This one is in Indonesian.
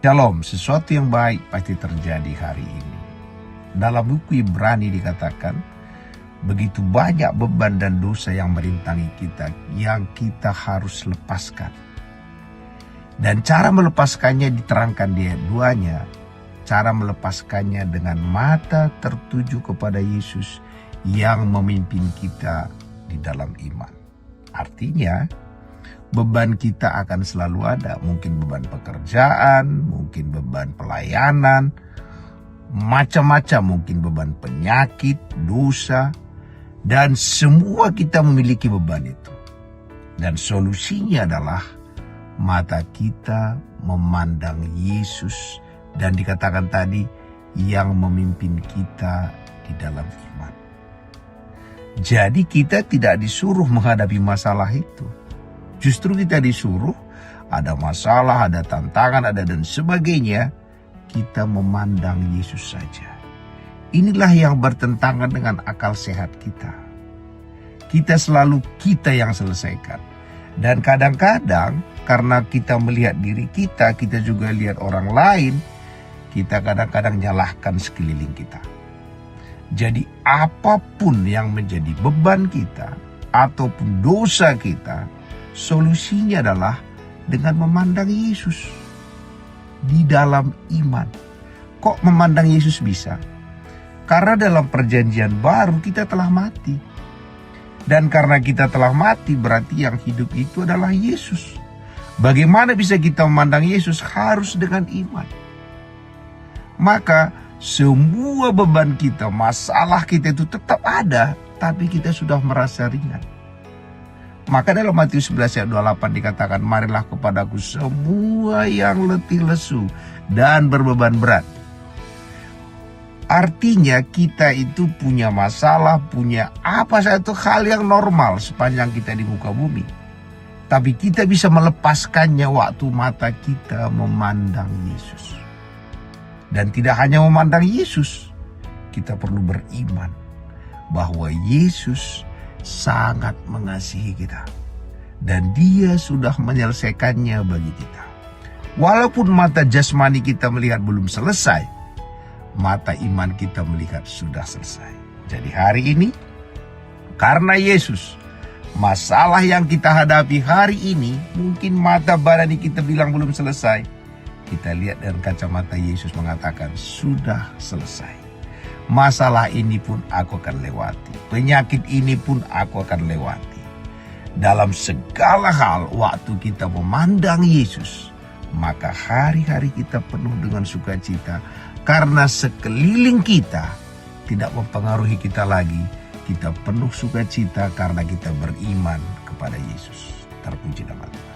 Shalom, sesuatu yang baik pasti terjadi hari ini. Dalam buku Ibrani dikatakan, begitu banyak beban dan dosa yang merintangi kita, yang kita harus lepaskan. Dan cara melepaskannya diterangkan di ayat 2-nya. Cara melepaskannya dengan mata tertuju kepada Yesus yang memimpin kita di dalam iman. Artinya, beban kita akan selalu ada. Mungkin beban pekerjaan, mungkin beban pelayanan, macam-macam, mungkin beban penyakit, dosa, dan semua kita memiliki beban itu. Dan solusinya adalah mata kita memandang Yesus, dan dikatakan tadi yang memimpin kita di dalam iman. Jadi kita tidak disuruh menghadapi masalah itu. Justru kita disuruh, ada masalah, ada tantangan, ada dan sebagainya, kita memandang Yesus saja. Inilah yang bertentangan dengan akal sehat kita. Kita selalu kita yang selesaikan. Dan kadang-kadang karena kita melihat diri kita juga lihat orang lain, kita kadang-kadang nyalahkan sekeliling kita. Jadi apapun yang menjadi beban kita, ataupun dosa kita, solusinya adalah dengan memandang Yesus di dalam iman. Kok memandang Yesus bisa? Karena dalam perjanjian baru kita telah mati. Dan karena kita telah mati berarti yang hidup itu adalah Yesus. Bagaimana bisa kita memandang Yesus? Harus dengan iman. Maka semua beban kita, masalah kita itu tetap ada, tapi kita sudah merasa ringan. Maka dalam Matius 11 ayat 28 dikatakan, marilah kepadaku semua yang letih lesu dan berbeban berat. Artinya kita itu punya masalah, punya apa satu hal yang normal sepanjang kita di muka bumi. Tapi kita bisa melepaskannya waktu mata kita memandang Yesus. Dan tidak hanya memandang Yesus, kita perlu beriman bahwa Yesus sangat mengasihi kita. Dan Dia sudah menyelesaikannya bagi kita. Walaupun mata jasmani kita melihat belum selesai, mata iman kita melihat sudah selesai. Jadi hari ini, karena Yesus, masalah yang kita hadapi hari ini, mungkin mata badan kita bilang belum selesai. Kita lihat dengan kacamata Yesus mengatakan, sudah selesai. Masalah ini pun aku akan lewati. Penyakit ini pun aku akan lewati. Dalam segala hal, waktu kita memandang Yesus, maka hari-hari kita penuh dengan sukacita. Karena sekeliling kita tidak mempengaruhi kita lagi. Kita penuh sukacita karena kita beriman kepada Yesus. Terpuji nama Tuhan.